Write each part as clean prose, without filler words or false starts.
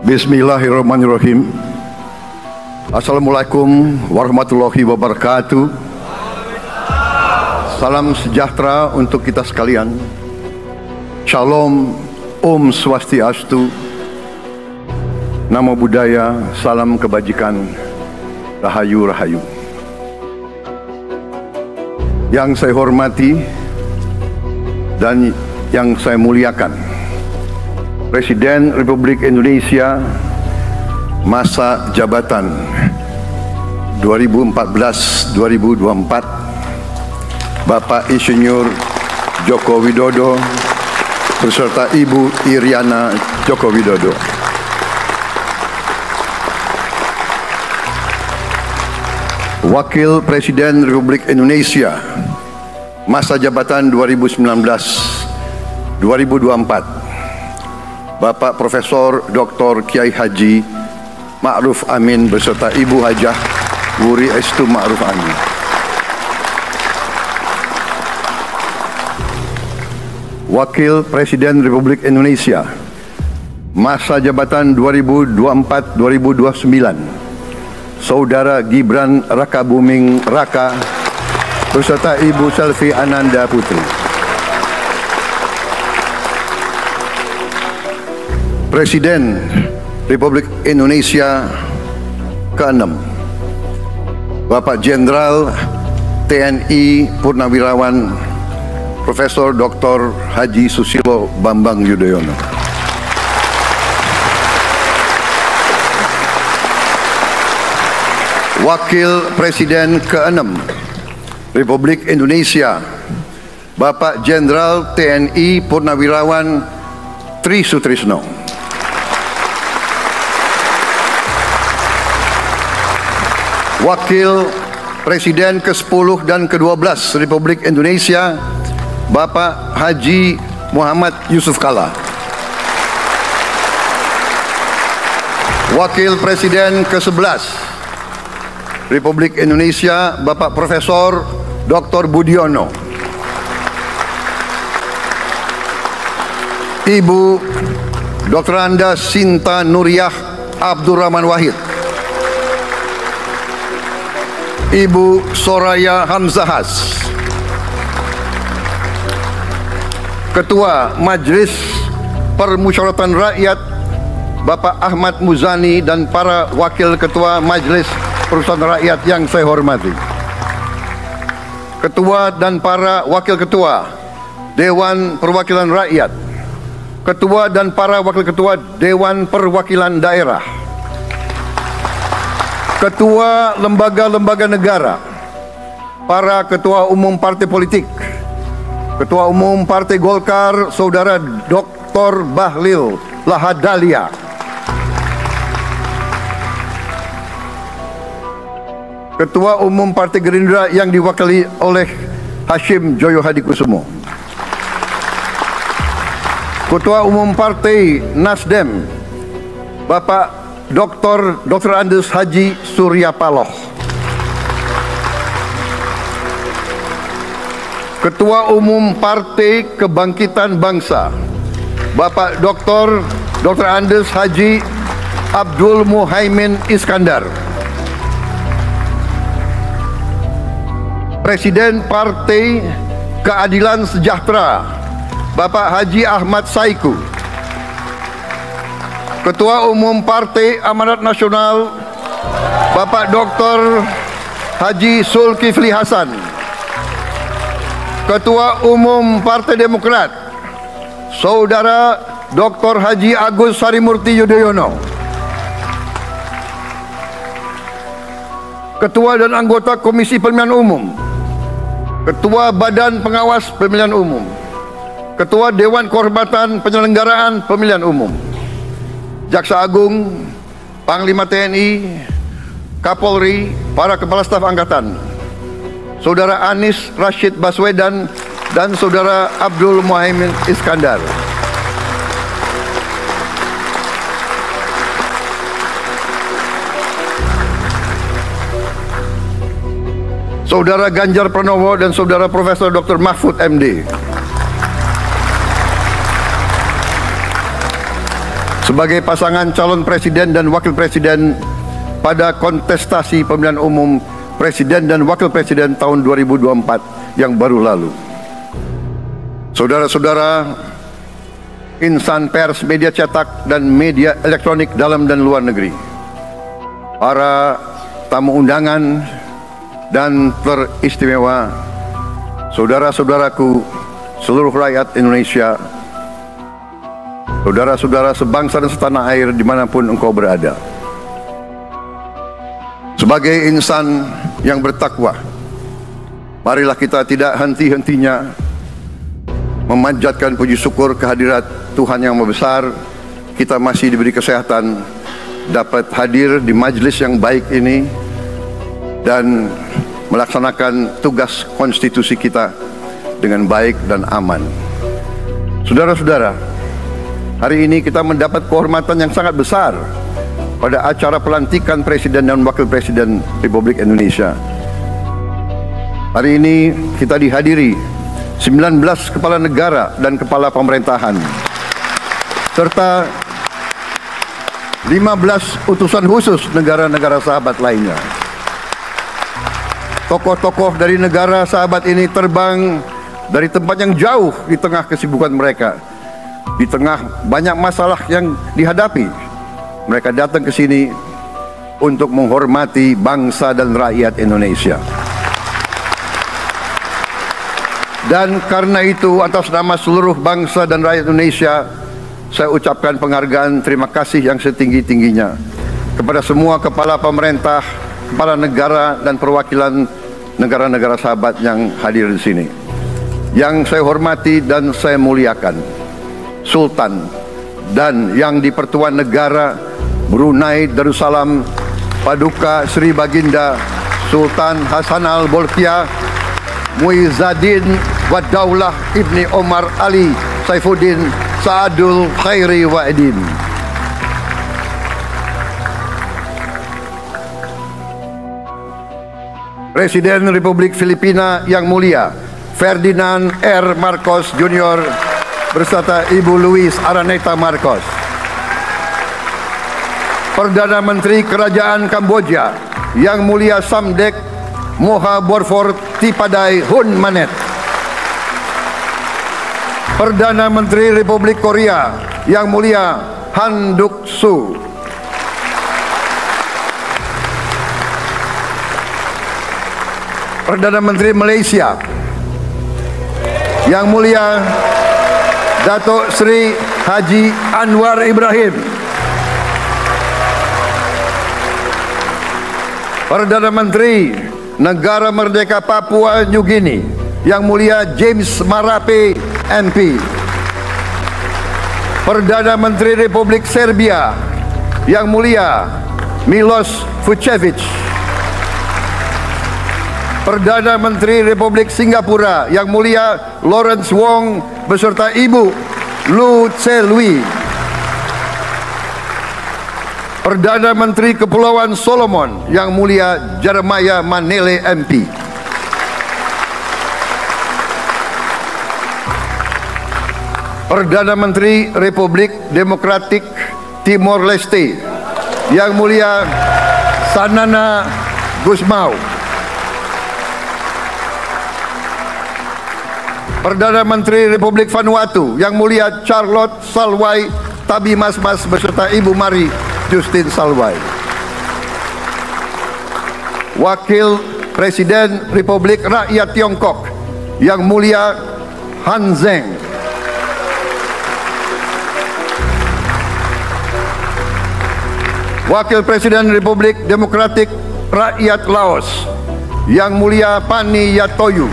Bismillahirrahmanirrahim. Assalamualaikum warahmatullahi wabarakatuh. Salam sejahtera untuk kita sekalian. Shalom, Om Swastiastu, Namo Buddhaya, salam kebajikan, Rahayu Rahayu. Yang saya hormati dan yang saya muliakan, Presiden Republik Indonesia masa jabatan 2014-2024, Bapak Insinyur Joko Widodo beserta Ibu Iriana Joko Widodo. Wakil Presiden Republik Indonesia masa jabatan 2019-2024, Bapak Profesor Dr. Kiai Haji Ma'ruf Amin beserta Ibu Hajah Wuri Estu Ma'ruf Amin. Wakil Presiden Republik Indonesia masa jabatan 2024-2029, Saudara Gibran Rakabuming Raka beserta Ibu Selvi Ananda Putri. Presiden Republik Indonesia ke-6, Bapak Jenderal TNI Purnawirawan Profesor Dr. Haji Susilo Bambang Yudhoyono. Wakil Presiden ke-6 Republik Indonesia, Bapak Jenderal TNI Purnawirawan Tri Sutrisno. Wakil Presiden ke-10 dan ke-12 Republik Indonesia, Bapak Haji Muhammad Yusuf Kalla. Wakil Presiden ke-11 Republik Indonesia, Bapak Profesor Dr. Budiono. Ibu Dr. Anda Sinta Nuriyah Abdurrahman Wahid. Ibu Soraya Hamzahas. Ketua Majelis Permusyawaratan Rakyat Bapak Ahmad Muzani dan para Wakil Ketua Majelis Permusyawaratan Rakyat yang saya hormati. Ketua dan para Wakil Ketua Dewan Perwakilan Rakyat, Ketua dan para Wakil Ketua Dewan Perwakilan Daerah, Ketua lembaga-lembaga negara, para Ketua Umum Partai Politik, Ketua Umum Partai Golkar Saudara Dr. Bahlil Lahadalia, Ketua Umum Partai Gerindra yang diwakili oleh Hashim Joyo Hadikusumo, Ketua Umum Partai Nasdem Bapak Dr. Andes Haji Surya Paloh, Ketua Umum Partai Kebangkitan Bangsa Bapak Dr. Andes Haji Abdul Muhaimin Iskandar, Presiden Partai Keadilan Sejahtera Bapak Haji Ahmad Saiku, Ketua Umum Partai Amanat Nasional Bapak Dr. Haji Zulkifli Hasan, Ketua Umum Partai Demokrat Saudara Dr. Haji Agus Harimurti Yudhoyono, Ketua dan anggota Komisi Pemilihan Umum, Ketua Badan Pengawas Pemilihan Umum, Ketua Dewan Kehormatan Penyelenggaraan Pemilihan Umum, Jaksa Agung, Panglima TNI, Kapolri, para Kepala Staf Angkatan, Saudara Anies Rashid Baswedan dan Saudara Abdul Muhaimin Iskandar, Saudara Ganjar Pranowo dan Saudara Profesor Dr. Mahfud MD. sebagai pasangan calon presiden dan wakil presiden pada kontestasi pemilihan umum presiden dan wakil presiden tahun 2024 yang baru lalu. Saudara-saudara, insan pers, media cetak dan media elektronik dalam dan luar negeri, para tamu undangan dan teristimewa, saudara-saudaraku, seluruh rakyat Indonesia, saudara-saudara sebangsa dan setanah air dimanapun engkau berada. Sebagai insan yang bertakwa, marilah kita tidak henti-hentinya memanjatkan puji syukur kehadirat Tuhan yang Maha Besar. Kita masih diberi kesehatan dapat hadir di majelis yang baik ini dan melaksanakan tugas konstitusi kita dengan baik dan aman. Saudara-saudara, hari ini kita mendapat kehormatan yang sangat besar pada acara pelantikan Presiden dan Wakil Presiden Republik Indonesia. Hari ini kita dihadiri 19 kepala negara dan kepala pemerintahan, serta 15 utusan khusus negara-negara sahabat lainnya. Tokoh-tokoh dari negara sahabat ini terbang dari tempat yang jauh di tengah kesibukan mereka, di tengah banyak masalah yang dihadapi. Mereka datang ke sini untuk menghormati bangsa dan rakyat Indonesia. Dan karena itu, atas nama seluruh bangsa dan rakyat Indonesia, saya ucapkan penghargaan terima kasih yang setinggi-tingginya kepada semua kepala pemerintah, kepala negara dan perwakilan negara-negara sahabat yang hadir di sini. Yang saya hormati dan saya muliakan Sultan dan yang di Pertuan Negara Brunei Darussalam Paduka Sri Baginda Sultan Hasan Al-Bolkiah Muizzaddin Wadaulah Ibni Omar Ali Saifuddin Saadul Khairi Wa'idin. Presiden Republik Filipina yang mulia Ferdinand R. Marcos Jr. beserta Ibu Luis Araneta Marcos. Perdana Menteri Kerajaan Kamboja yang mulia Samdech Moha Borfor Tipadai Hun Manet. Perdana Menteri Republik Korea yang mulia Han Duck-soo. Perdana Menteri Malaysia yang mulia Datuk Seri Haji Anwar Ibrahim. Perdana Menteri Negara Merdeka Papua New Guinea yang mulia James Marape MP. Perdana Menteri Republik Serbia yang mulia Milos Vucevic. Perdana Menteri Republik Singapura yang mulia Lawrence Wong beserta Ibu Lu Tse Lui. Perdana Menteri Kepulauan Solomon yang mulia Jeremiah Manele MP. Perdana Menteri Republik Demokratik Timor Leste yang mulia Sanana Gusmao. Perdana Menteri Republik Vanuatu yang mulia Charlotte Salwai Tabimasmas beserta Ibu Mari Justin Salwai. Wakil Presiden Republik Rakyat Tiongkok yang mulia Han Zheng. Wakil Presiden Republik Demokratik Rakyat Laos yang mulia Pani Yatoyu.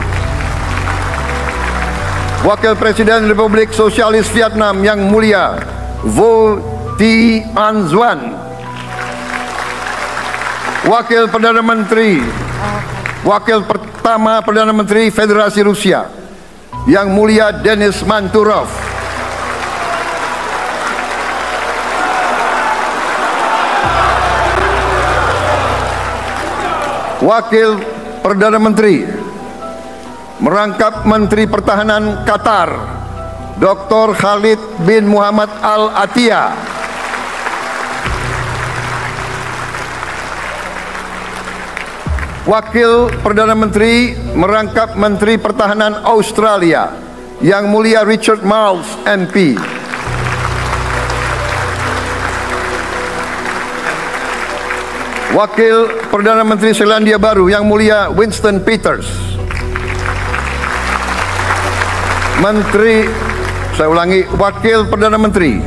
Wakil Presiden Republik Sosialis Vietnam yang mulia Vo Thi An Xuan. Wakil Pertama Perdana Menteri Federasi Rusia yang mulia Denis Manturov. Wakil Perdana Menteri merangkap Menteri Pertahanan Qatar Dr. Khalid bin Muhammad Al Attiyah. Wakil Perdana Menteri merangkap Menteri Pertahanan Australia, Yang Mulia Richard Marles, MP. Wakil Perdana Menteri Selandia Baru, Yang Mulia Winston Peters. Wakil Perdana Menteri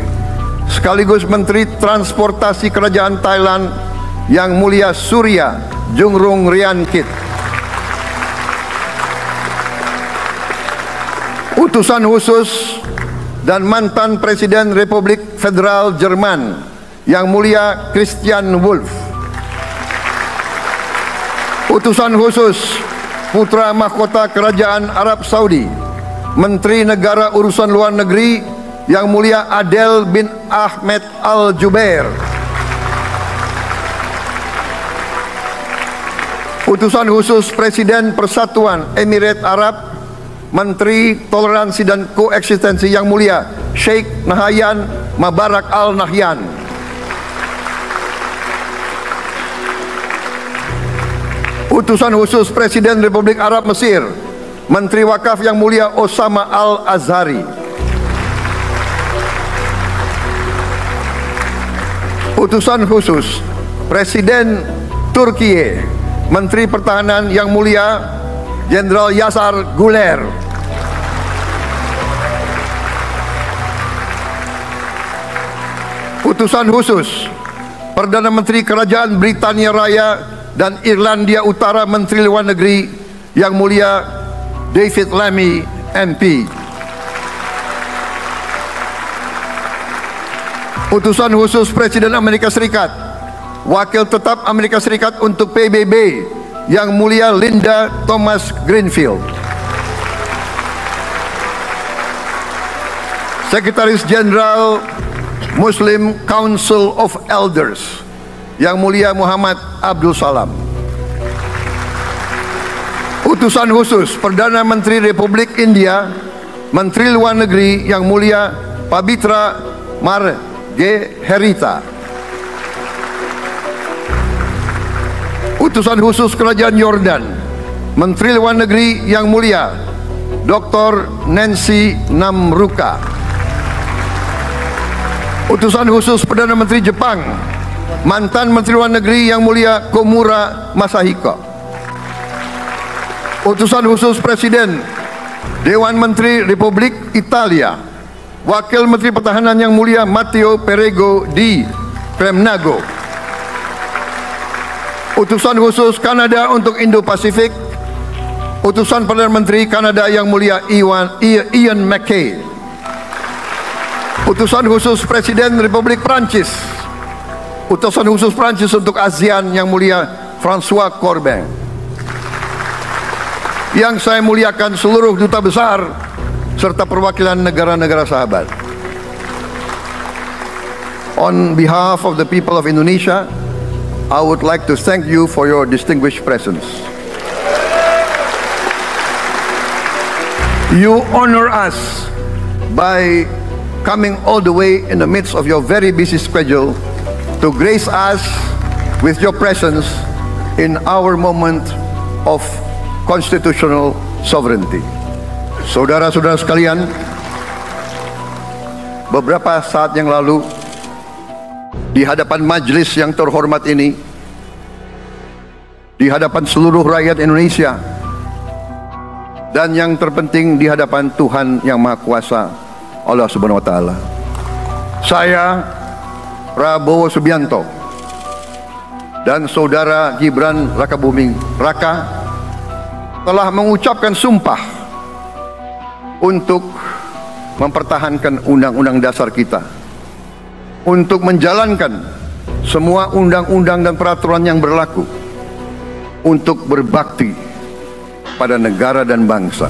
sekaligus Menteri Transportasi Kerajaan Thailand, Yang Mulia Surya Jungrung Riankit. Utusan khusus dan mantan Presiden Republik Federal Jerman, Yang Mulia Christian Wulff. Utusan khusus Putra Mahkota Kerajaan Arab Saudi, Menteri Negara Urusan Luar Negeri, Yang Mulia Adel bin Ahmed Al Jubair. Utusan khusus Presiden Persatuan Emirat Arab, Menteri Toleransi dan Koeksistensi, Yang Mulia Sheikh Nahyan Mubarak Al Nahyan. Utusan khusus Presiden Republik Arab Mesir, Menteri Wakaf, Yang Mulia Osama Al Azhari. Utusan khusus Presiden Turki, Menteri Pertahanan, Yang Mulia Jenderal Yasar Guler. Utusan khusus Perdana Menteri Kerajaan Britania Raya dan Irlandia Utara, Menteri Luar Negeri, Yang Mulia David Lammy, MP. Utusan khusus Presiden Amerika Serikat, Wakil Tetap Amerika Serikat untuk PBB, Yang Mulia Linda Thomas Greenfield. Sekretaris Jenderal Muslim Council of Elders, Yang Mulia Muhammad Abdul Salam. Utusan khusus Perdana Menteri Republik India, Menteri Luar Negeri, Yang Mulia Pabitra Margherita. Utusan khusus Kerajaan Yordan, Menteri Luar Negeri, Yang Mulia Dr. Nancy Namruka. Utusan khusus Perdana Menteri Jepang, mantan Menteri Luar Negeri, Yang Mulia Komura Masahiko. Utusan khusus Presiden Dewan Menteri Republik Italia, Wakil Menteri Pertahanan, Yang Mulia Matteo Perego di Kremnago. Utusan khusus Kanada untuk Indo-Pasifik, Utusan Perdana Menteri Kanada, Yang Mulia Ian MacKay. Utusan khusus Presiden Republik Prancis, Utusan khusus Prancis untuk ASEAN, Yang Mulia François Corbin. Yang saya muliakan seluruh duta besar serta perwakilan negara-negara sahabat. On behalf of the people of Indonesia, I would like to thank you for your distinguished presence. You honor us by coming all the way in the midst of your very busy schedule to grace us with your presence in our moment of constitutional sovereignty. Saudara-saudara sekalian, beberapa saat yang lalu di hadapan majelis yang terhormat ini, di hadapan seluruh rakyat Indonesia, dan yang terpenting di hadapan Tuhan Yang Maha Kuasa, Allah Subhanahu wa Ta'ala, saya Prabowo Subianto dan saudara Gibran Rakabuming Raka telah mengucapkan sumpah untuk mempertahankan undang-undang dasar kita, untuk menjalankan semua undang-undang dan peraturan yang berlaku, untuk berbakti pada negara dan bangsa.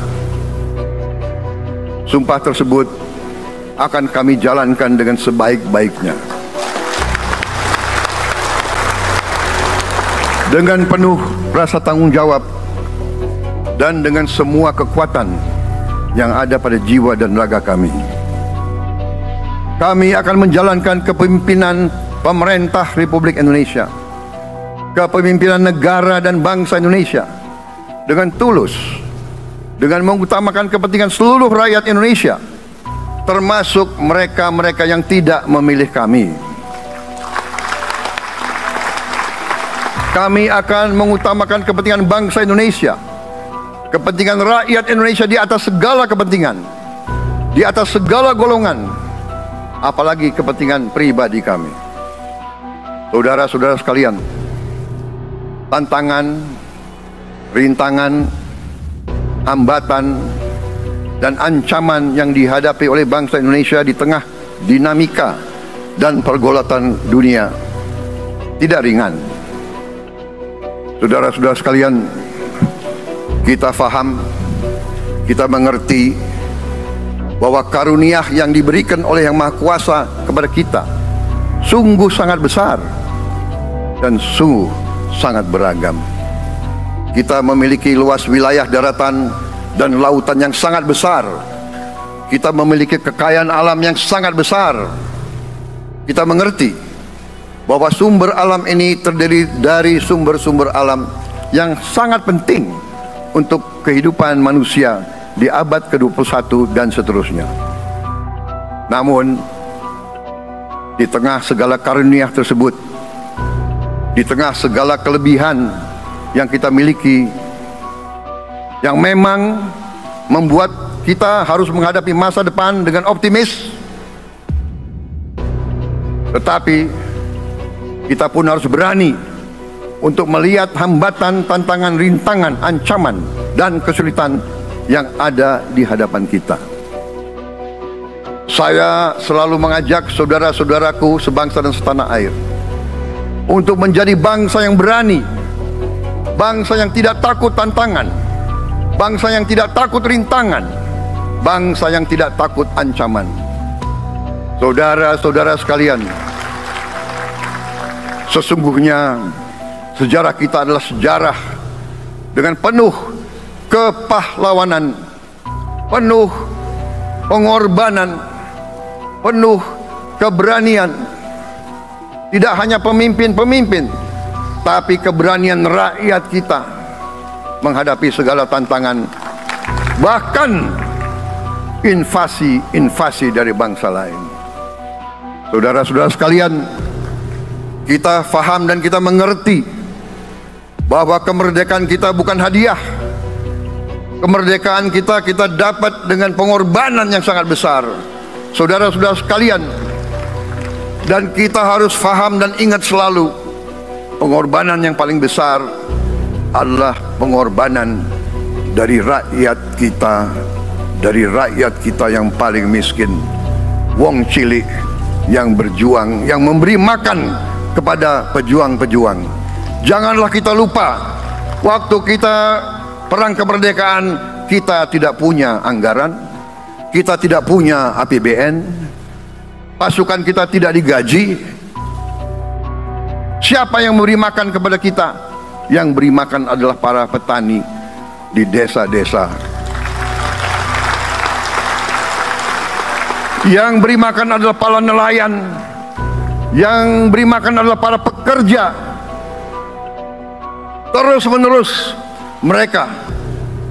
Sumpah tersebut akan kami jalankan dengan sebaik-baiknya, dengan penuh rasa tanggung jawab dan dengan semua kekuatan yang ada pada jiwa dan raga kami. Kami akan menjalankan kepemimpinan pemerintah Republik Indonesia kepemimpinan negara dan bangsa Indonesia dengan tulus, dengan mengutamakan kepentingan seluruh rakyat Indonesia, termasuk mereka-mereka yang tidak memilih kami. Kami akan mengutamakan kepentingan bangsa Indonesia, kepentingan rakyat Indonesia di atas segala kepentingan, di atas segala golongan, apalagi kepentingan pribadi kami. Saudara-saudara sekalian, tantangan, rintangan, hambatan, dan ancaman yang dihadapi oleh bangsa Indonesia di tengah dinamika dan pergolatan dunia tidak ringan. Saudara-saudara sekalian, kita faham, kita mengerti bahwa karunia yang diberikan oleh Yang Maha Kuasa kepada kita sungguh sangat besar dan sungguh sangat beragam. Kita memiliki luas wilayah daratan dan lautan yang sangat besar. Kita memiliki kekayaan alam yang sangat besar. Kita mengerti bahwa sumber alam ini terdiri dari sumber-sumber alam yang sangat penting untuk kehidupan manusia di abad ke-21 dan seterusnya. Namun, di tengah segala karunia tersebut, di tengah segala kelebihan yang kita miliki, yang memang membuat kita harus menghadapi masa depan dengan optimis, tetapi kita pun harus berani untuk melihat hambatan, tantangan, rintangan, ancaman, dan kesulitan yang ada di hadapan kita. Saya selalu mengajak saudara-saudaraku sebangsa dan setanah air untuk menjadi bangsa yang berani, bangsa yang tidak takut tantangan, bangsa yang tidak takut rintangan, bangsa yang tidak takut ancaman. Saudara-saudara sekalian, sesungguhnya sejarah kita adalah sejarah dengan penuh kepahlawanan, penuh pengorbanan, penuh keberanian. Tidak hanya pemimpin-pemimpin, tapi keberanian rakyat kita menghadapi segala tantangan, bahkan invasi-invasi dari bangsa lain. Saudara-saudara sekalian, kita faham dan kita mengerti bahwa kemerdekaan kita bukan hadiah. Kemerdekaan kita dapat dengan pengorbanan yang sangat besar, saudara-saudara sekalian. Dan kita harus faham dan ingat selalu, pengorbanan yang paling besar adalah pengorbanan dari rakyat kita yang paling miskin, wong cilik yang berjuang, yang memberi makan kepada pejuang-pejuang. Janganlah kita lupa, waktu kita perang kemerdekaan, kita tidak punya anggaran, kita tidak punya APBN, pasukan kita tidak digaji. Siapa yang memberi makan kepada kita? Yang beri makan adalah para petani di desa-desa. Yang beri makan adalah para nelayan. Yang beri makan adalah para pekerja. Terus menerus mereka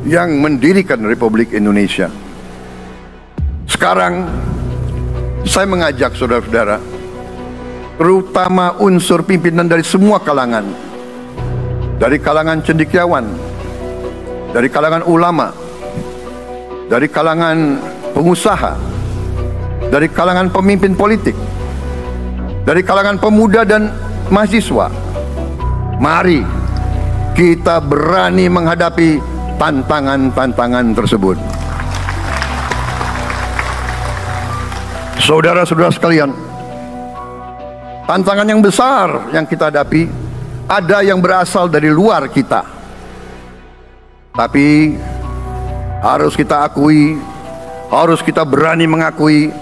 yang mendirikan Republik Indonesia. Sekarang saya mengajak saudara-saudara, terutama unsur pimpinan dari semua kalangan, dari kalangan cendekiawan, dari kalangan ulama, dari kalangan pengusaha, dari kalangan pemimpin politik, dari kalangan pemuda dan mahasiswa. Mari kita berani menghadapi tantangan-tantangan tersebut. Saudara-saudara sekalian, tantangan yang besar yang kita hadapi ada yang berasal dari luar kita, tapi harus kita akui, harus kita berani mengakui,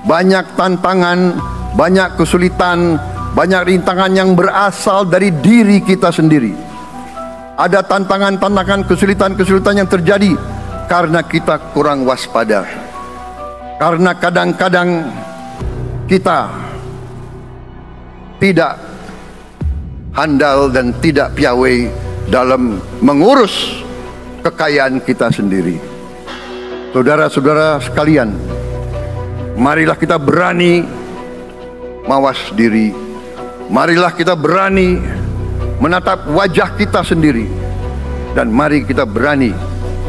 banyak tantangan, banyak kesulitan, banyak rintangan yang berasal dari diri kita sendiri. Ada tantangan-tantangan, kesulitan-kesulitan yang terjadi karena kita kurang waspada, karena kadang-kadang kita tidak handal dan tidak piawai dalam mengurus kekayaan kita sendiri. Saudara-saudara sekalian, marilah kita berani mawas diri. Marilah kita berani menatap wajah kita sendiri. Dan mari kita berani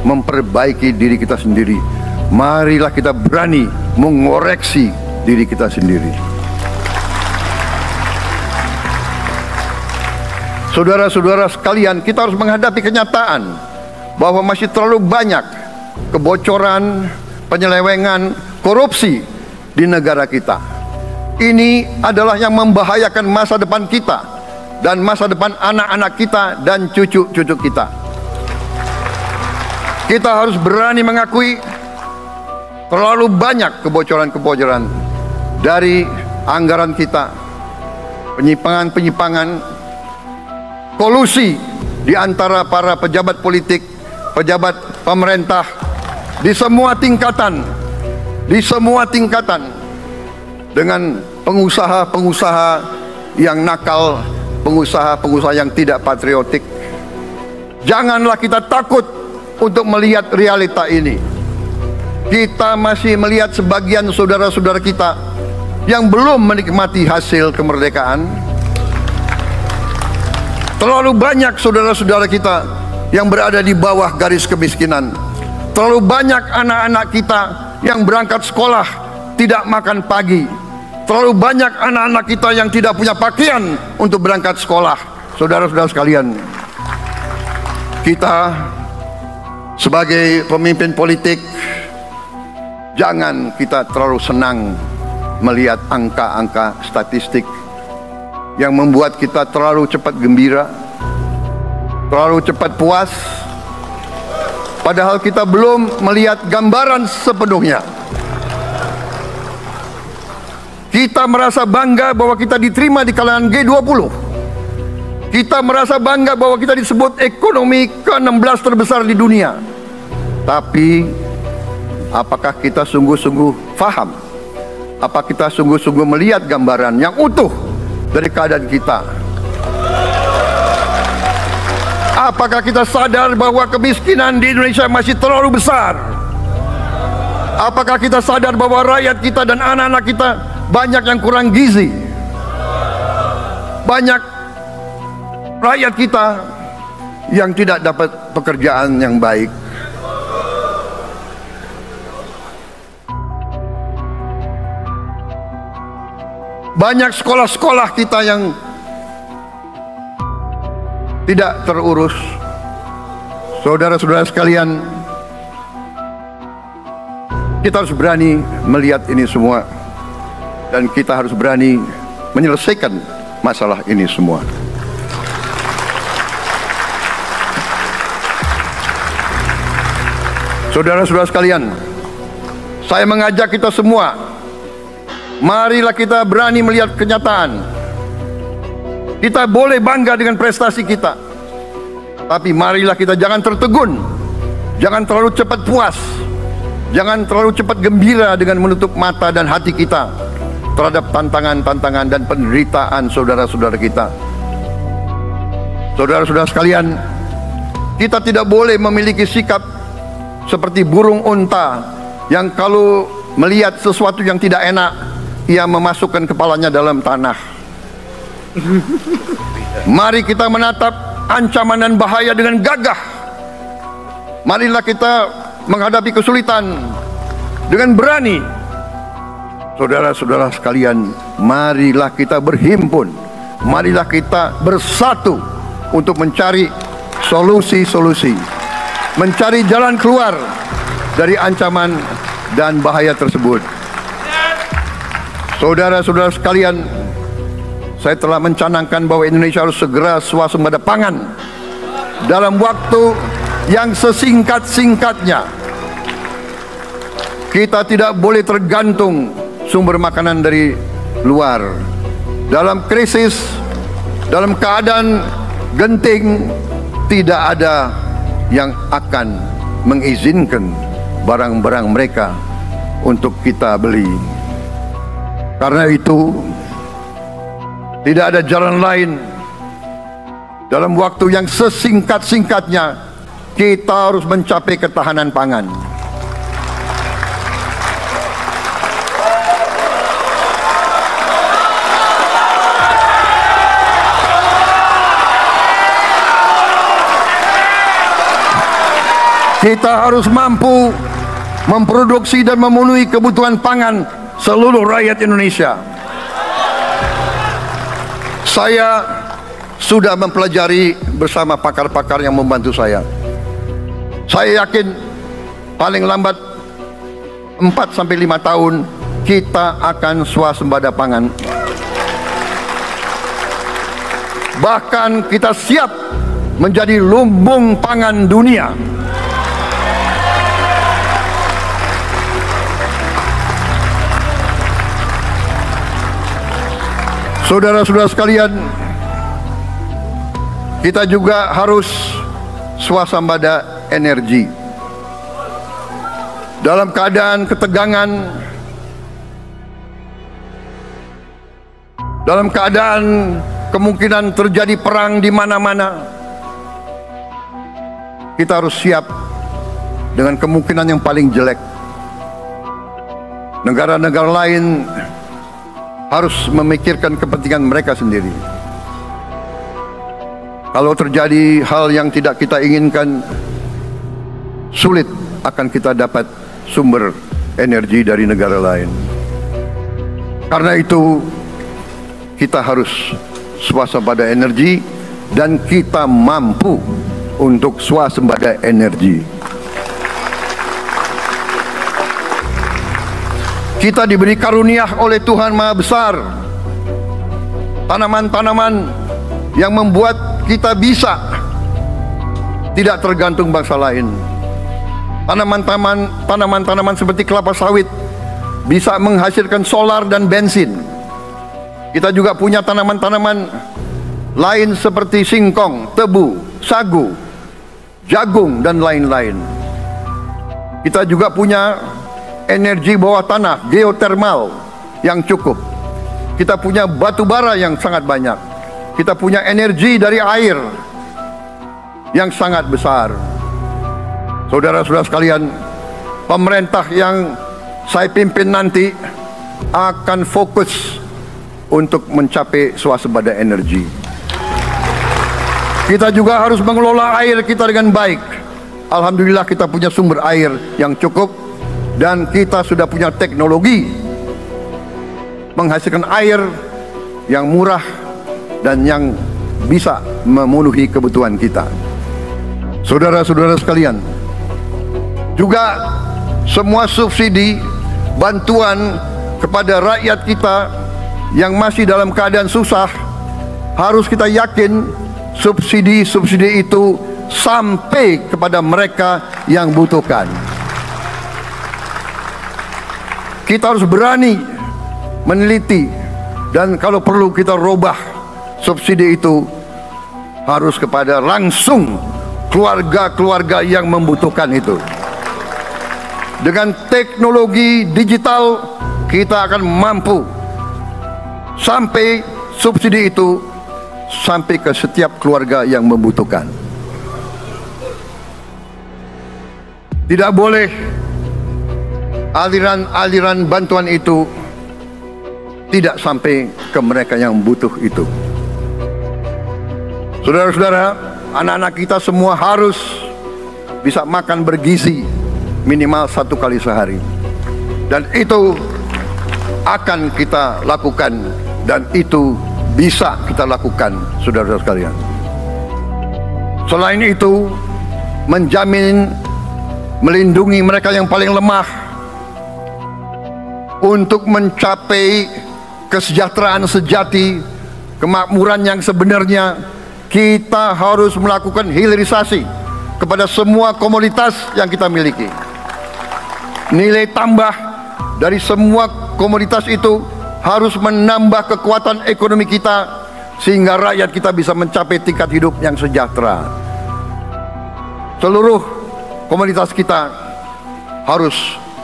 memperbaiki diri kita sendiri. Marilah kita berani mengoreksi diri kita sendiri. Saudara-saudara sekalian, kita harus menghadapi kenyataan bahwa masih terlalu banyak kebocoran, penyelewengan, korupsi di negara kita. Ini adalah yang membahayakan masa depan kita dan masa depan anak-anak kita dan cucu-cucu kita. Kita harus berani mengakui terlalu banyak kebocoran-kebocoran dari anggaran kita, penyimpangan-penyimpangan, kolusi di antara para pejabat politik, pejabat pemerintah di semua tingkatan, dengan pengusaha-pengusaha yang nakal, pengusaha-pengusaha yang tidak patriotik. Janganlah kita takut untuk melihat realita ini. Kita masih melihat sebagian saudara-saudara kita yang belum menikmati hasil kemerdekaan. Terlalu banyak saudara-saudara kita yang berada di bawah garis kemiskinan. Terlalu banyak anak-anak kita yang berangkat sekolah tidak makan pagi. Terlalu banyak anak-anak kita yang tidak punya pakaian untuk berangkat sekolah. Saudara-saudara sekalian, kita sebagai pemimpin politik, jangan kita terlalu senang melihat angka-angka statistik yang membuat kita terlalu cepat gembira, terlalu cepat puas, padahal kita belum melihat gambaran sepenuhnya. Kita merasa bangga bahwa kita diterima di kalangan G20. Kita merasa bangga bahwa kita disebut ekonomi ke-16 terbesar di dunia. Tapi apakah kita sungguh-sungguh faham? Apa kita sungguh-sungguh melihat gambaran yang utuh dari keadaan kita? Apakah kita sadar bahwa kemiskinan di Indonesia masih terlalu besar? Apakah kita sadar bahwa rakyat kita dan anak-anak kita banyak yang kurang gizi? Banyak rakyat kita yang tidak dapat pekerjaan yang baik. Banyak sekolah-sekolah kita yang tidak terurus. Saudara-saudara sekalian, kita harus berani melihat ini semua, dan kita harus berani menyelesaikan masalah ini semua. Saudara-saudara sekalian, saya mengajak kita semua, marilah kita berani melihat kenyataan. Kita boleh bangga dengan prestasi kita, tapi marilah kita jangan tertegun, jangan terlalu cepat puas, jangan terlalu cepat gembira dengan menutup mata dan hati kita terhadap tantangan-tantangan dan penderitaan saudara-saudara kita. Saudara-saudara sekalian, kita tidak boleh memiliki sikap seperti burung unta yang kalau melihat sesuatu yang tidak enak, ia memasukkan kepalanya dalam tanah. Mari kita menatap ancaman dan bahaya dengan gagah. Marilah kita menghadapi kesulitan dengan berani. Saudara-saudara sekalian, marilah kita berhimpun, marilah kita bersatu untuk mencari solusi-solusi, mencari jalan keluar dari ancaman dan bahaya tersebut. Saudara-saudara sekalian, saya telah mencanangkan bahwa Indonesia harus segera swasembada pangan dalam waktu yang sesingkat-singkatnya. Kita tidak boleh tergantung sumber makanan dari luar. Dalam krisis, dalam keadaan genting, tidak ada yang akan mengizinkan barang-barang mereka untuk kita beli. Karena itu, tidak ada jalan lain Dalam waktu yang sesingkat-singkatnya, kita harus mencapai ketahanan pangan. Kita harus mampu memproduksi dan memenuhi kebutuhan pangan seluruh rakyat Indonesia. Saya sudah mempelajari bersama pakar-pakar yang membantu saya. Saya yakin paling lambat 4-5 tahun kita akan swasembada pangan. Bahkan kita siap menjadi lumbung pangan dunia. Saudara-saudara sekalian, kita juga harus swasembada energi. Dalam keadaan ketegangan, dalam keadaan kemungkinan terjadi perang di mana-mana, kita harus siap dengan kemungkinan yang paling jelek. Negara-negara lain harus memikirkan kepentingan mereka sendiri. Kalau terjadi hal yang tidak kita inginkan, sulit akan kita dapat sumber energi dari negara lain. Karena itu, kita harus swasembada energi dan kita mampu untuk swasembada energi. Kita diberi karunia oleh Tuhan Maha Besar tanaman-tanaman yang membuat kita bisa tidak tergantung bangsa lain. Tanaman-tanaman seperti kelapa sawit bisa menghasilkan solar dan bensin. Kita juga punya tanaman-tanaman lain seperti singkong, tebu, sagu, jagung, dan lain-lain. Kita juga punya energi bawah tanah, geotermal yang cukup. Kita punya batu bara yang sangat banyak. Kita punya energi dari air yang sangat besar. Saudara-saudara sekalian, pemerintah yang saya pimpin nanti akan fokus untuk mencapai swasembada energi. Kita juga harus mengelola air kita dengan baik. Alhamdulillah kita punya sumber air yang cukup, dan kita sudah punya teknologi menghasilkan air yang murah dan yang bisa memenuhi kebutuhan kita. Saudara-saudara sekalian, juga semua subsidi bantuan kepada rakyat kita yang masih dalam keadaan susah, harus kita yakin subsidi-subsidi itu sampai kepada mereka yang butuhkan. Kita harus berani meneliti, dan kalau perlu kita robah subsidi itu harus kepada langsung keluarga-keluarga yang membutuhkan itu. Dengan teknologi digital kita akan mampu sampai subsidi itu sampai ke setiap keluarga yang membutuhkan. Tidak boleh aliran-aliran bantuan itu tidak sampai ke mereka yang butuh itu. Saudara-saudara, anak-anak kita semua harus bisa makan bergizi minimal 1 kali sehari. Dan itu akan kita lakukan, dan itu bisa kita lakukan, saudara-saudara sekalian. Selain itu, menjamin, melindungi mereka yang paling lemah untuk mencapai kesejahteraan sejati, kemakmuran yang sebenarnya, kita harus melakukan hilirisasi kepada semua komoditas yang kita miliki. Nilai tambah dari semua komoditas itu harus menambah kekuatan ekonomi kita, sehingga rakyat kita bisa mencapai tingkat hidup yang sejahtera. Seluruh komoditas kita harus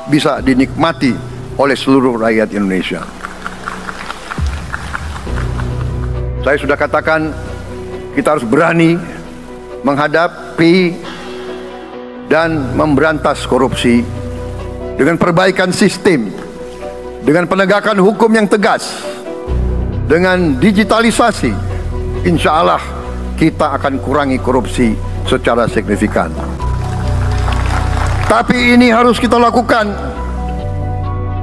bisa dinikmati oleh seluruh rakyat Indonesia. Saya sudah katakan Kita harus berani menghadapi dan memberantas korupsi dengan perbaikan sistem, dengan penegakan hukum yang tegas, dengan digitalisasi. Insya Allah kita akan kurangi korupsi secara signifikan. Tapi ini harus kita lakukan.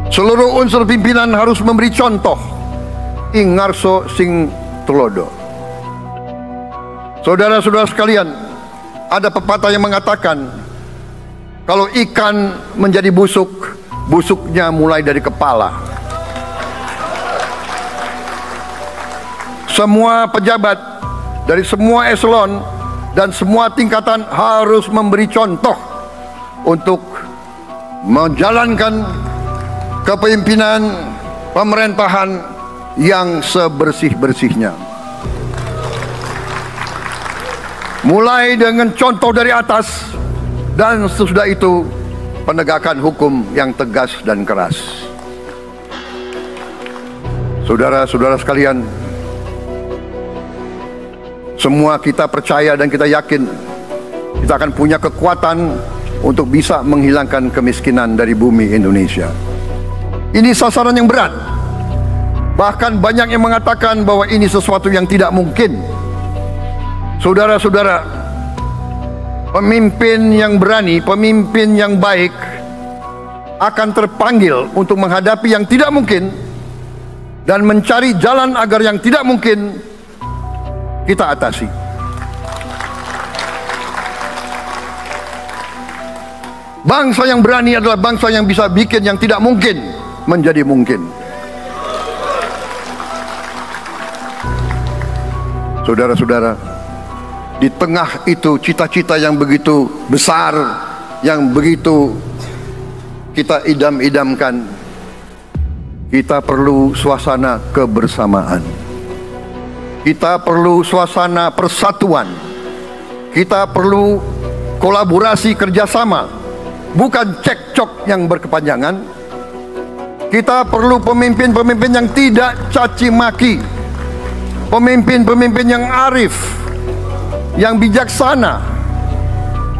Seluruh unsur pimpinan harus memberi contoh. Ingarso sing tulodo. Saudara-saudara sekalian, ada pepatah yang mengatakan, kalau ikan menjadi busuk, busuknya mulai dari kepala. Semua pejabat dari semua eselon dan semua tingkatan harus memberi contoh untuk menjalankan kepemimpinan pemerintahan yang sebersih-bersihnya. Mulai dengan contoh dari atas, dan sesudah itu penegakan hukum yang tegas dan keras. Saudara-saudara sekalian, semua kita percaya dan kita yakin kita akan punya kekuatan untuk bisa menghilangkan kemiskinan dari bumi Indonesia. Ini sasaran yang berat. Bahkan banyak yang mengatakan bahwa ini sesuatu yang tidak mungkin. Saudara-saudara, pemimpin yang berani, pemimpin yang baik akan terpanggil untuk menghadapi yang tidak mungkin dan mencari jalan agar yang tidak mungkin kita atasi. Bangsa yang berani adalah bangsa yang bisa bikin yang tidak mungkin menjadi mungkin. Saudara-saudara, di tengah itu cita-cita yang begitu besar, yang begitu kita idam-idamkan, kita perlu suasana kebersamaan. Kita perlu suasana persatuan. Kita perlu kolaborasi kerjasama, bukan cekcok yang berkepanjangan. Kita perlu pemimpin-pemimpin yang tidak caci maki, pemimpin-pemimpin yang arif, yang bijaksana,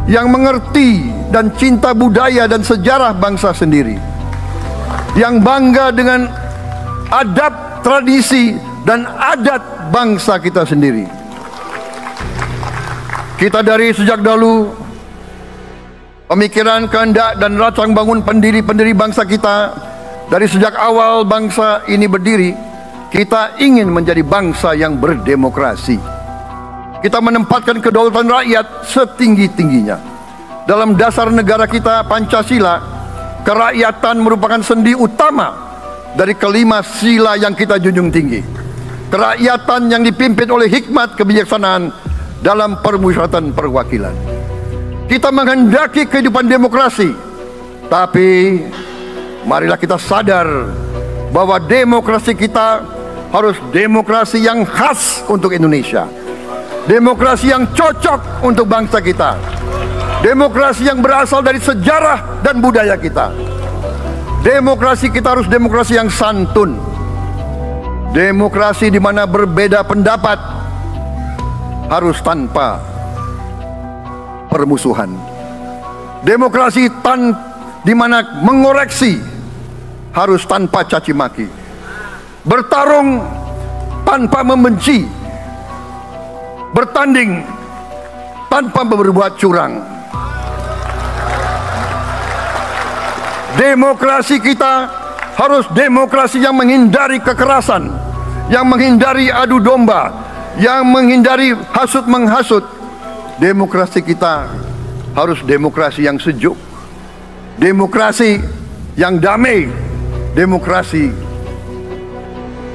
yang mengerti dan cinta budaya dan sejarah bangsa sendiri, yang bangga dengan adab, tradisi dan adat bangsa kita sendiri. Kita dari sejak dahulu, pemikiran, kehendak dan rancang bangun pendiri-pendiri bangsa kita, dari sejak awal bangsa ini berdiri, kita ingin menjadi bangsa yang berdemokrasi. Kita menempatkan kedaulatan rakyat setinggi-tingginya. Dalam dasar negara kita, Pancasila, kerakyatan merupakan sendi utama dari kelima sila yang kita junjung tinggi. Kerakyatan yang dipimpin oleh hikmat kebijaksanaan dalam permusyawaratan perwakilan. Kita menghendaki kehidupan demokrasi, tapi marilah kita sadar bahwa demokrasi kita harus demokrasi yang khas untuk Indonesia, demokrasi yang cocok untuk bangsa kita, demokrasi yang berasal dari sejarah dan budaya kita. Demokrasi kita harus demokrasi yang santun, demokrasi di mana berbeda pendapat harus tanpa permusuhan, demokrasi di mana mengoreksi harus tanpa caci maki, bertarung tanpa membenci, bertanding tanpa berbuat curang. Demokrasi kita harus demokrasi yang menghindari kekerasan, yang menghindari adu domba, yang menghindari hasut menghasut. Demokrasi kita harus demokrasi yang sejuk, demokrasi yang damai, demokrasi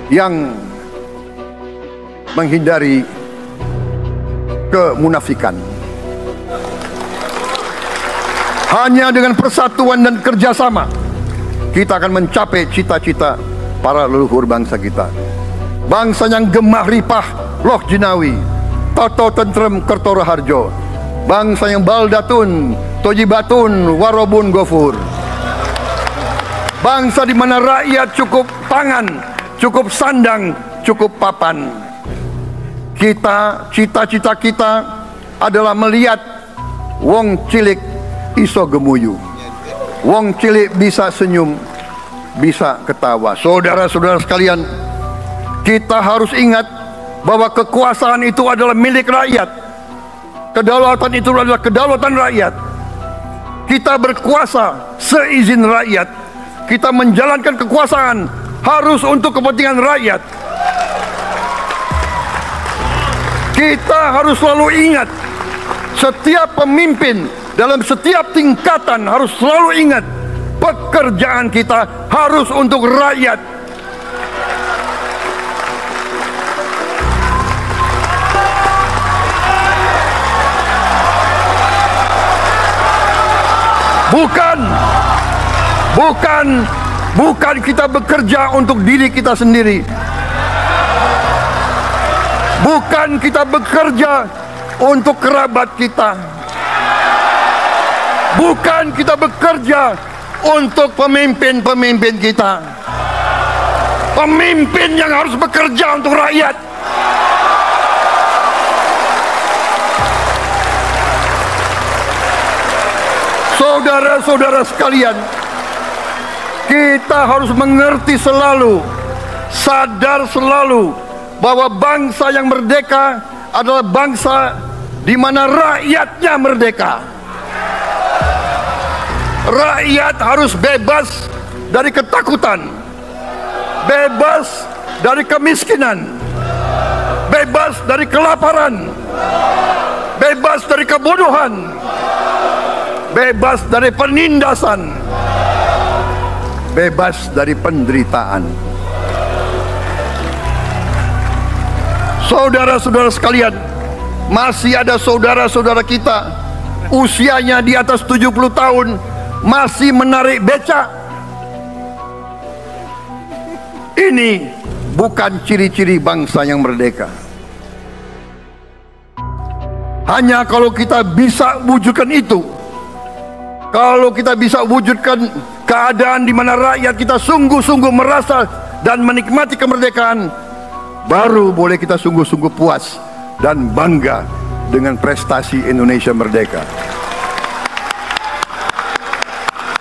yang menghindari kemunafikan. Hanya dengan persatuan dan kerjasama kita akan mencapai cita-cita para leluhur bangsa kita. Bangsa yang gemah ripah loh jinawi, toto tentrem kertoro harjo. Bangsa yang baldatun tojibatun warobun gofur. Bangsa di mana rakyat cukup pangan, cukup sandang, cukup papan. Cita-cita kita adalah melihat wong cilik iso gemuyu, wong cilik bisa senyum, bisa ketawa. Saudara-saudara sekalian, kita harus ingat bahwa kekuasaan itu adalah milik rakyat. Kedaulatan itu adalah kedaulatan rakyat. Kita berkuasa seizin rakyat. Kita menjalankan kekuasaan harus untuk kepentingan rakyat. Kita harus selalu ingat, setiap pemimpin dalam setiap tingkatan harus selalu ingat, pekerjaan kita harus untuk rakyat. Bukan kita bekerja untuk diri kita sendiri. Bukan kita bekerja untuk kerabat kita. Bukan kita bekerja untuk pemimpin-pemimpin kita. Pemimpin yang harus bekerja untuk rakyat. Saudara-saudara sekalian, kita harus mengerti selalu, sadar selalu bahwa bangsa yang merdeka adalah bangsa di mana rakyatnya merdeka. Rakyat harus bebas dari ketakutan, bebas dari kemiskinan, bebas dari kelaparan, bebas dari kebodohan, bebas dari penindasan, bebas dari penderitaan. Saudara-saudara sekalian, masih ada saudara-saudara kita usianya di atas 70 tahun masih menarik becak. Ini bukan ciri-ciri bangsa yang merdeka. Hanya kalau kita bisa wujudkan itu, kalau kita bisa wujudkan keadaan di mana rakyat kita sungguh-sungguh merasa dan menikmati kemerdekaan, baru boleh kita sungguh-sungguh puas dan bangga dengan prestasi Indonesia merdeka.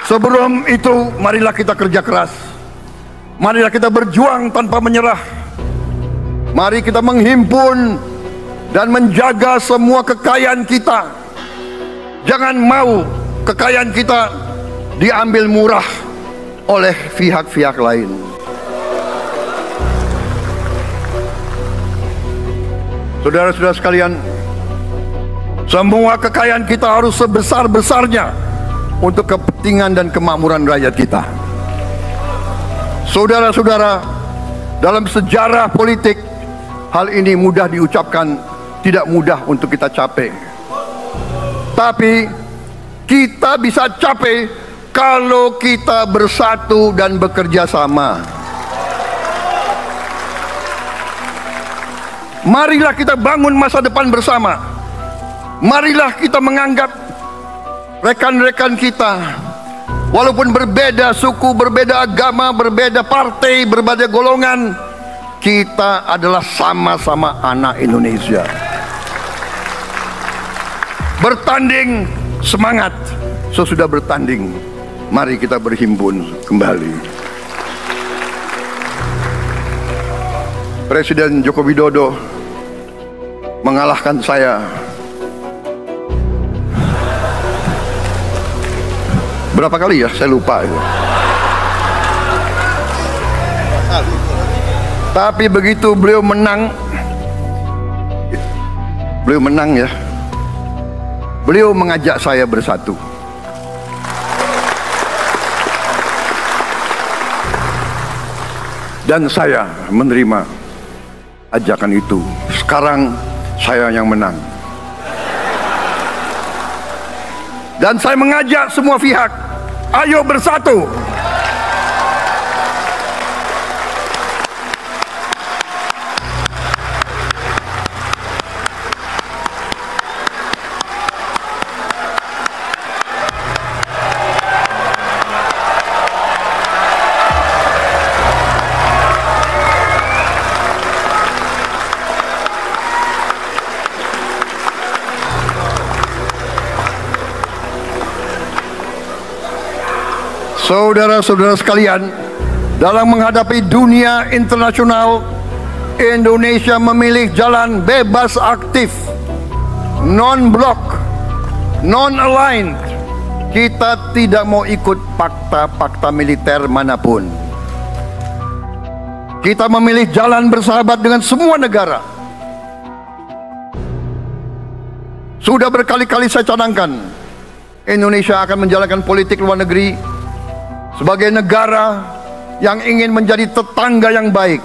Sebelum itu, marilah kita kerja keras. Marilah kita berjuang tanpa menyerah. Mari kita menghimpun dan menjaga semua kekayaan kita. Jangan mau kekayaan kita diambil murah oleh pihak-pihak lain. Saudara-saudara sekalian, semua kekayaan kita harus sebesar-besarnya untuk kepentingan dan kemakmuran rakyat kita. Saudara-saudara, dalam sejarah politik, hal ini mudah diucapkan, tidak mudah untuk kita capai. Tapi kita bisa capai kalau kita bersatu dan bekerja sama. Marilah kita bangun masa depan bersama. Marilah kita menganggap rekan-rekan kita, walaupun berbeda suku, berbeda agama, berbeda partai, berbeda golongan, kita adalah sama-sama anak Indonesia. Bertanding semangat, sesudah bertanding mari kita berhimpun kembali. Presiden Joko Widodo mengalahkan saya berapa kali ya, saya lupa itu. Tapi begitu beliau menang ya, beliau mengajak saya bersatu. Dan saya menerima ajakan itu. Sekarang saya yang menang. Dan saya mengajak semua pihak, ayo bersatu. Saudara-saudara sekalian, dalam menghadapi dunia internasional, Indonesia memilih jalan bebas aktif, non-blok, non-aligned. Kita tidak mau ikut fakta-fakta militer manapun. Kita memilih jalan bersahabat dengan semua negara. Sudah berkali-kali saya cadangkan, Indonesia akan menjalankan politik luar negeri sebagai negara yang ingin menjadi tetangga yang baik.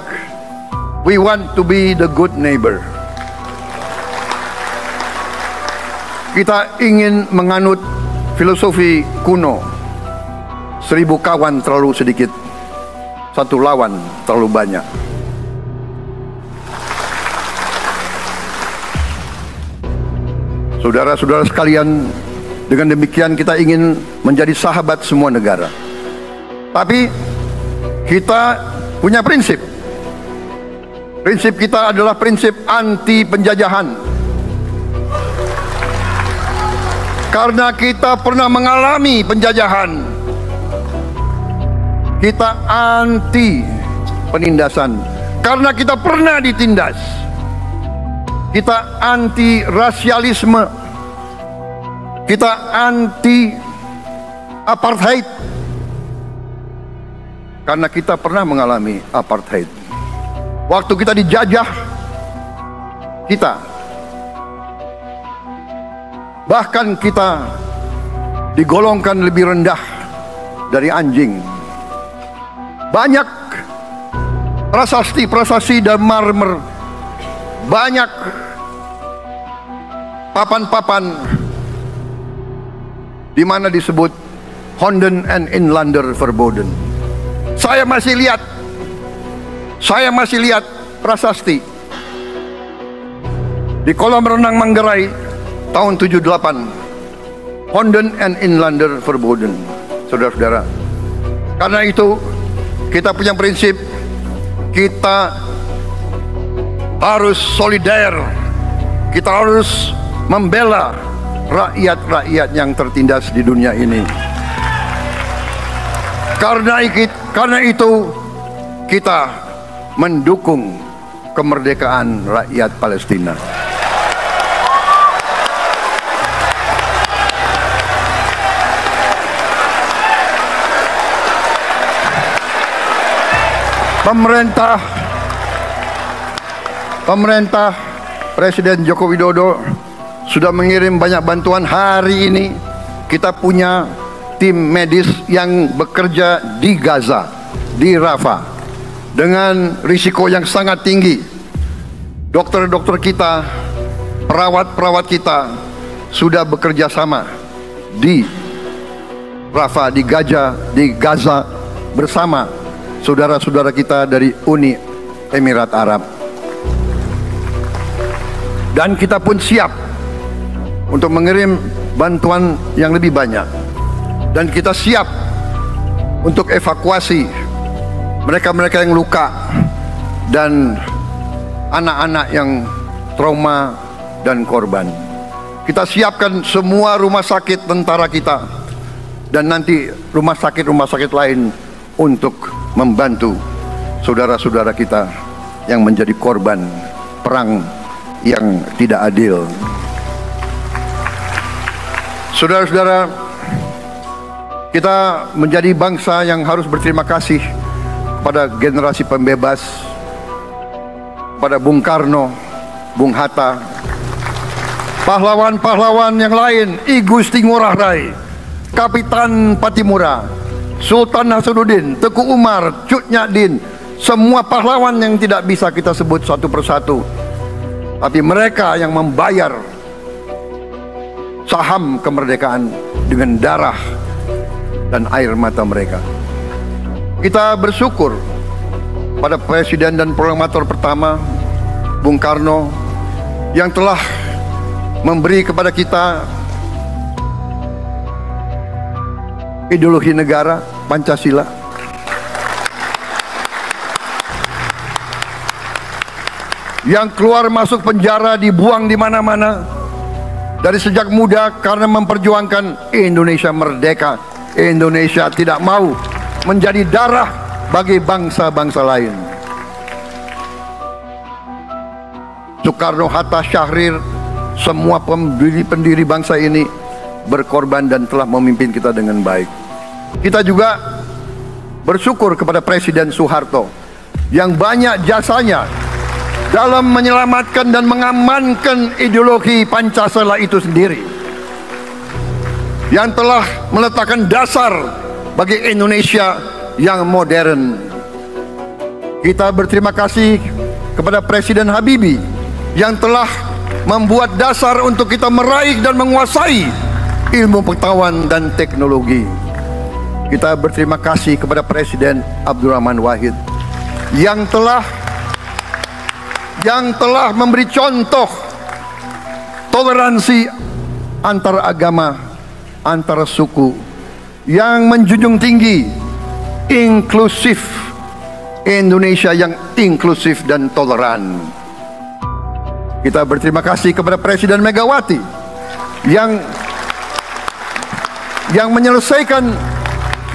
We want to be the good neighbor. Kita ingin menganut filosofi kuno, 1000 kawan terlalu sedikit, 1 lawan terlalu banyak. Saudara-saudara sekalian, dengan demikian kita ingin menjadi sahabat semua negara. Tapi kita punya prinsip. Prinsip kita adalah prinsip anti penjajahan. Karena kita pernah mengalami penjajahan, kita anti penindasan. Karena kita pernah ditindas, kita anti rasialisme, kita anti apartheid. Karena kita pernah mengalami apartheid. Waktu kita dijajah, bahkan kita digolongkan lebih rendah dari anjing. Banyak prasasti dan marmer, banyak papan-papan di mana disebut Honden and Inlander Verboden. Saya masih lihat prasasti di kolam renang Manggarai tahun 78, Honden and Inlander Verboden. Saudara-saudara, karena itu kita punya prinsip, kita harus solider, kita harus membela rakyat-rakyat yang tertindas di dunia ini. Karena itu kita mendukung kemerdekaan rakyat Palestina. Pemerintah Presiden Joko Widodo sudah mengirim banyak bantuan. Hari ini kita punya tim medis yang bekerja di Gaza, di Rafah, dengan risiko yang sangat tinggi. Dokter-dokter kita, perawat-perawat kita sudah bekerja sama di Rafah, di Gaza bersama saudara-saudara kita dari Uni Emirat Arab. Dan kita pun siap untuk mengirim bantuan yang lebih banyak. Dan kita siap untuk evakuasi mereka-mereka yang luka dan anak-anak yang trauma dan korban. Kita siapkan semua rumah sakit tentara kita dan nanti rumah sakit lain untuk membantu saudara-saudara kita yang menjadi korban perang yang tidak adil. Saudara-saudara, kita menjadi bangsa yang harus berterima kasih pada generasi pembebas, pada Bung Karno, Bung Hatta, pahlawan-pahlawan yang lain, I Gusti Ngurah Rai, Kapitan Patimura, Sultan Nasruddin, Teku Umar, Cut Nyak semua pahlawan yang tidak bisa kita sebut satu persatu, tapi mereka yang membayar saham kemerdekaan dengan darah dan air mata mereka. Kita bersyukur pada Presiden dan Proklamator pertama, Bung Karno, yang telah memberi kepada kita ideologi negara Pancasila. Yang keluar masuk penjara, dibuang di mana-mana dari sejak muda karena memperjuangkan Indonesia merdeka Indonesia tidak mau menjadi darah bagi bangsa-bangsa lain. Soekarno, Hatta, Syahrir, semua pendiri bangsa ini berkorban dan telah memimpin kita dengan baik. Kita juga bersyukur kepada Presiden Soeharto yang banyak jasanya dalam menyelamatkan dan mengamankan ideologi Pancasila itu sendiri, yang telah meletakkan dasar bagi Indonesia yang modern. Kita berterima kasih kepada Presiden Habibie yang telah membuat dasar untuk kita meraih dan menguasai ilmu pengetahuan dan teknologi. Kita berterima kasih kepada Presiden Abdurrahman Wahid yang telah memberi contoh toleransi antar agama, antar suku, yang menjunjung tinggi inklusif, Indonesia yang inklusif dan toleran. Kita berterima kasih kepada Presiden Megawati yang menyelesaikan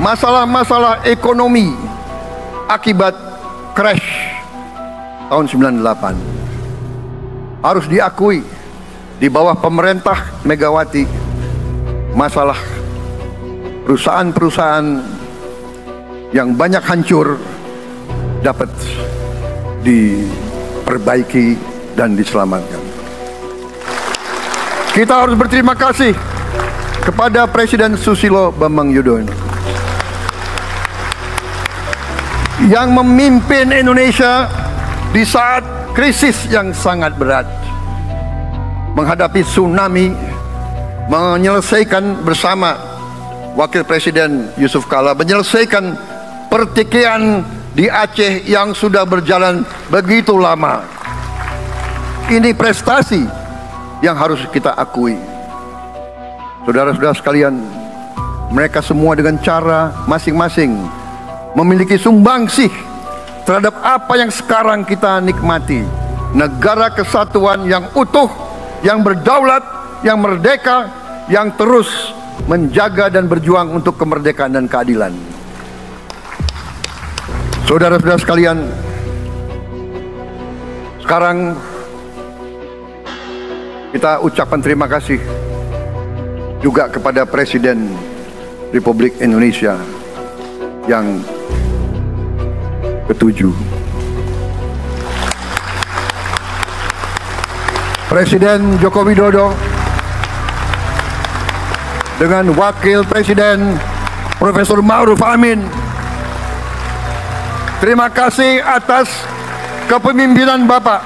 masalah-masalah ekonomi akibat crash tahun 98. Harus diakui, di bawah pemerintah Megawati, masalah perusahaan-perusahaan yang banyak hancur dapat diperbaiki dan diselamatkan. Kita harus berterima kasih kepada Presiden Susilo Bambang Yudhoyono yang memimpin Indonesia di saat krisis yang sangat berat, menghadapi tsunami, menyelesaikan bersama Wakil Presiden Yusuf Kala, menyelesaikan pertikaian di Aceh yang sudah berjalan begitu lama. Ini prestasi yang harus kita akui. Saudara-saudara sekalian, mereka semua dengan cara masing-masing memiliki sumbangsih terhadap apa yang sekarang kita nikmati. Negara kesatuan yang utuh, yang berdaulat, yang merdeka, yang terus menjaga dan berjuang untuk kemerdekaan dan keadilan. Saudara-saudara sekalian, sekarang kita ucapkan terima kasih juga kepada Presiden Republik Indonesia yang ke-7. Presiden Joko Widodo dengan Wakil Presiden Profesor Ma'ruf Amin, terima kasih atas kepemimpinan Bapak.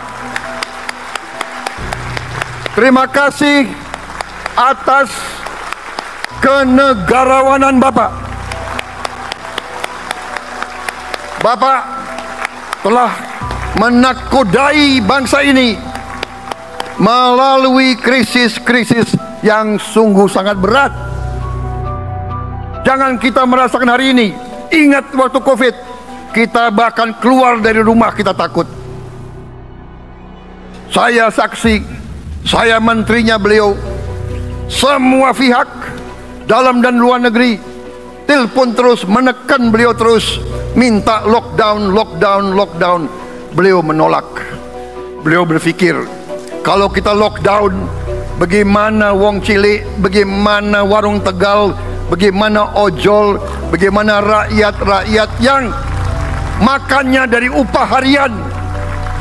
Terima kasih atas kenegarawanan Bapak. Bapak telah menakodai bangsa ini melalui krisis-krisis yang sungguh sangat berat. Jangan kita merasakan hari ini. Ingat waktu Covid, kita bahkan keluar dari rumah kita takut. Saya saksi, saya menterinya beliau, semua pihak dalam dan luar negeri telepon terus, menekan beliau terus, minta lockdown, lockdown, lockdown. Beliau menolak. Beliau berpikir, kalau kita lockdown, bagaimana wong cilik, bagaimana warung Tegal, bagaimana ojol, bagaimana rakyat-rakyat yang makannya dari upah harian.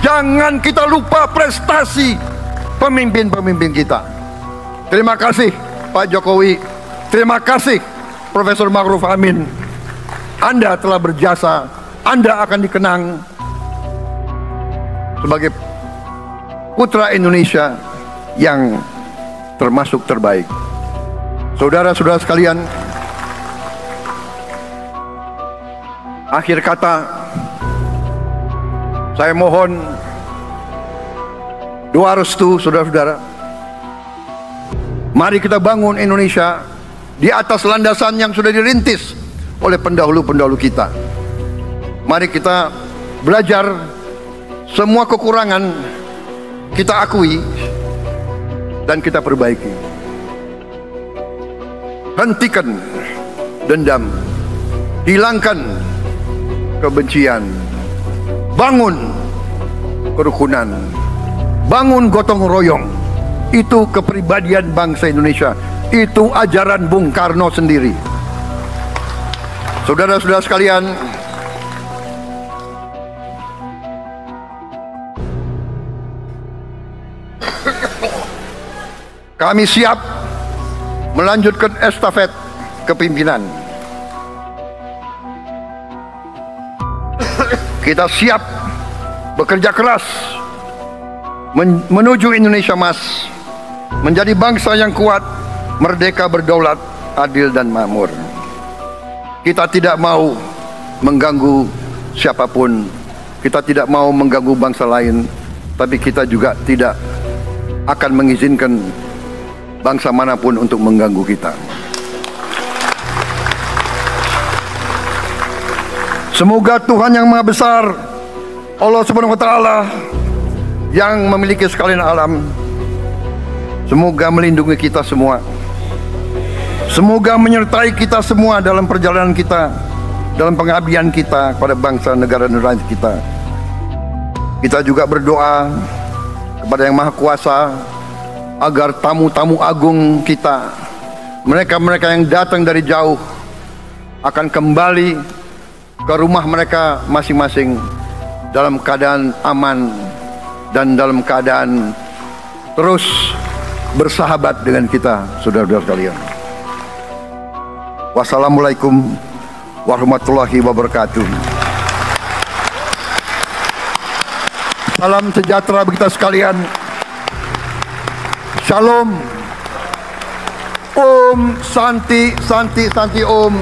Jangan kita lupa prestasi pemimpin-pemimpin kita. Terima kasih Pak Jokowi, terima kasih Profesor Ma'ruf Amin. Anda telah berjasa, Anda akan dikenang sebagai putra Indonesia yang termasuk terbaik. Saudara-saudara sekalian, akhir kata, saya mohon doa restu saudara-saudara. Mari kita bangun Indonesia di atas landasan yang sudah dirintis oleh pendahulu-pendahulu kita. Mari kita belajar, semua kekurangan kita akui dan kita perbaiki. Hentikan dendam, hilangkan kebencian, bangun kerukunan, bangun gotong royong. Itu kepribadian bangsa Indonesia, itu ajaran Bung Karno sendiri. Saudara-saudara sekalian, kami siap melanjutkan estafet kepimpinan. Kita siap bekerja keras menuju Indonesia Emas, menjadi bangsa yang kuat, merdeka, berdaulat, adil dan makmur. Kita tidak mau mengganggu siapapun, kita tidak mau mengganggu bangsa lain, tapi kita juga tidak akan mengizinkan bangsa manapun untuk mengganggu kita. Semoga Tuhan yang Maha Besar, Allah Subhanahu wa Ta'ala, yang memiliki sekalian alam, semoga melindungi kita semua. Semoga menyertai kita semua dalam perjalanan kita, dalam pengabdian kita kepada bangsa, negara, dan rakyat kita. Kita juga berdoa kepada Yang Maha Kuasa agar tamu-tamu agung kita, mereka-mereka yang datang dari jauh, akan kembali ke rumah mereka masing-masing dalam keadaan aman dan dalam keadaan terus bersahabat dengan kita, saudara-saudara sekalian. Wassalamualaikum warahmatullahi wabarakatuh. Salam sejahtera bagi kita sekalian. Shalom. Om Santi Santi Santi Om.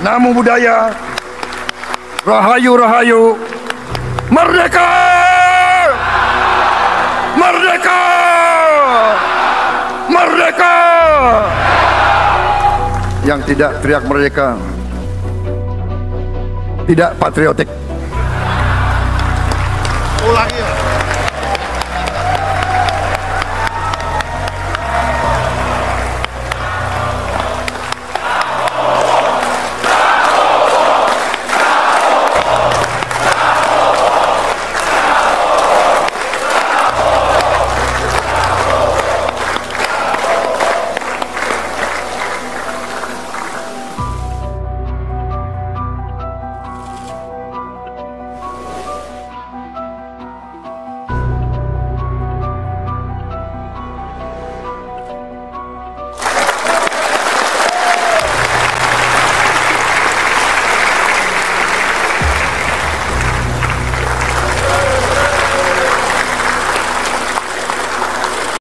Namo Buddhaya. Rahayu Rahayu. Merdeka! Merdeka! Merdeka! Yang tidak teriak merdeka tidak patriotik. Ulangi.